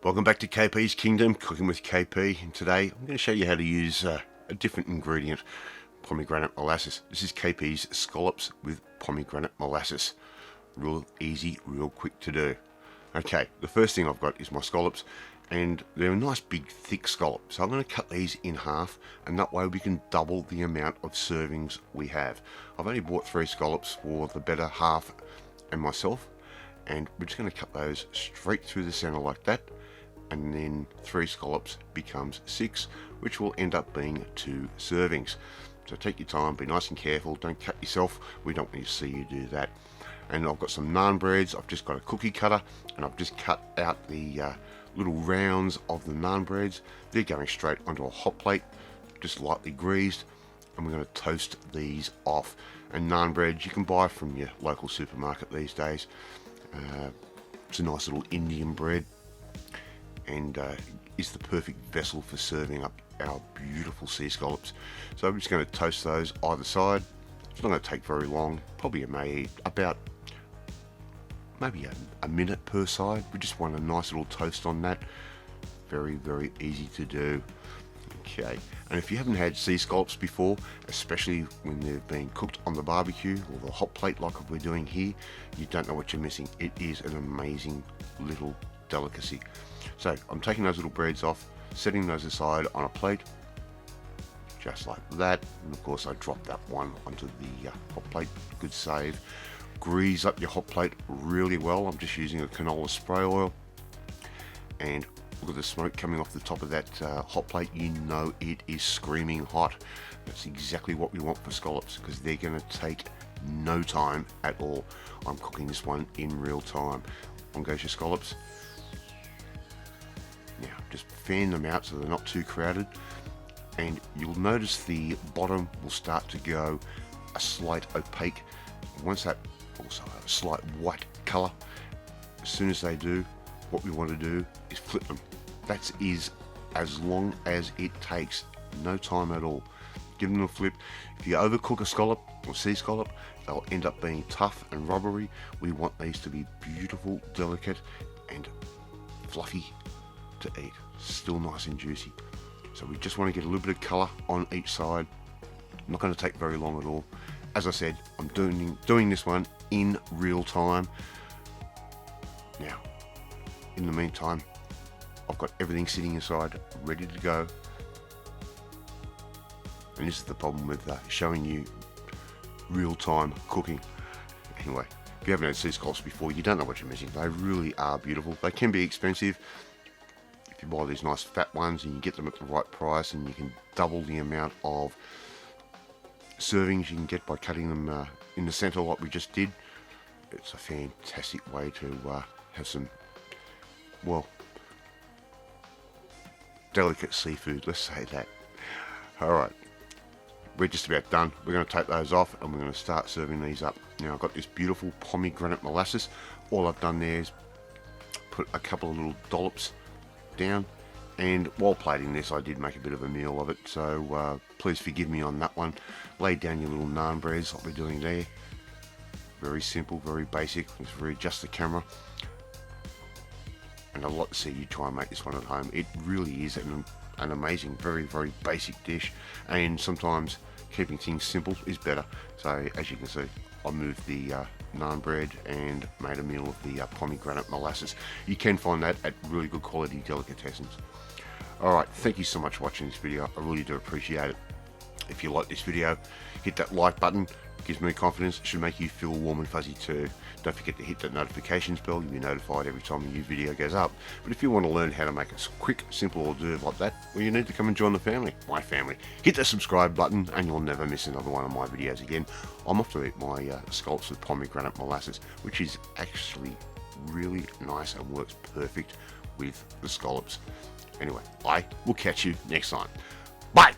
Welcome back to KP's Kingdom, Cooking with KP, and today I'm going to show you how to use a different ingredient, pomegranate molasses. This is KP's scallops with pomegranate molasses. Real easy, real quick to do. Okay, the first thing I've got is my scallops, and they're a nice big thick scallop, so I'm going to cut these in half, and that way we can double the amount of servings we have. I've only bought 3 scallops for the better half and myself, and we're just going to cut those straight through the center like that, and then 3 scallops becomes 6, which will end up being 2 servings. So take your time, be nice and careful, don't cut yourself, we don't want to see you do that. And I've got some naan breads, I've just got a cookie cutter, and I've just cut out the little rounds of the naan breads. They're going straight onto a hot plate, just lightly greased, and we're going to toast these off. And naan breads you can buy from your local supermarket these days. It's a nice little Indian bread, and is the perfect vessel for serving up our beautiful sea scallops. So I'm just going to toast those either side. It's not going to take very long, probably about maybe a minute per side. We just want a nice little toast on that. Very, very easy to do. Okay, and if you haven't had sea scallops before, especially when they've been cooked on the barbecue or the hot plate like we're doing here, you don't know what you're missing. It is an amazing little delicacy. So I'm taking those little breads off, setting those aside on a plate, just like that. And of course I drop that one onto the hot plate. Good save. Grease up your hot plate really well. I'm just using a canola spray oil, and look at the smoke coming off the top of that hot plate. You know it is screaming hot. That's exactly what we want for scallops, because they're going to take no time at all. I'm cooking this one in real time. On goes your scallops. Now just fan them out so they're not too crowded, and you'll notice the bottom will start to go a slight opaque. Once that also have a slight white color, as soon as they do, what we want to do is flip them. That is as long as it takes, no time at all. Give them a flip. If you overcook a scallop or sea scallop, they'll end up being tough and rubbery. We want these to be beautiful, delicate, and fluffy to eat. Still nice and juicy. So we just want to get a little bit of color on each side. Not going to take very long at all. As I said, I'm doing this one in real time. Now, in the meantime, I've got everything sitting aside, ready to go. And this is the problem with showing you real-time cooking. Anyway, if you haven't had sea scallops before, you don't know what you're missing. They really are beautiful. They can be expensive. If you buy these nice fat ones and you get them at the right price, and you can double the amount of servings you can get by cutting them in the center like we just did. It's a fantastic way to have some, well, delicate seafood, let's say that. Alright, we're just about done. We're going to take those off and we're going to start serving these up. Now I've got this beautiful pomegranate molasses. All I've done there is put a couple of little dollops down, and while plating this I did make a bit of a meal of it, so please forgive me on that one. Lay down your little naan breads like we're doing there. Very simple, very basic. Let's readjust the camera. And I'd like to see you try and make this one at home. It really is an amazing, very, very basic dish, and sometimes keeping things simple is better. So as you can see, I moved the naan bread and made a meal of the pomegranate molasses. You can find that at really good quality delicatessens. Alright, thank you so much for watching this video. I really do appreciate it. If you like this video, hit that like button. It gives me confidence. It should make you feel warm and fuzzy too. Don't forget to hit that notifications bell. You'll be notified every time a new video goes up. But if you want to learn how to make a quick, simple hors d'oeuvre like that, well, you need to come and join the family, my family. Hit that subscribe button and you'll never miss another one of my videos again. I'm off to eat my scallops with pomegranate molasses, which is actually really nice and works perfect with the scallops. Anyway, I will catch you next time. Bye!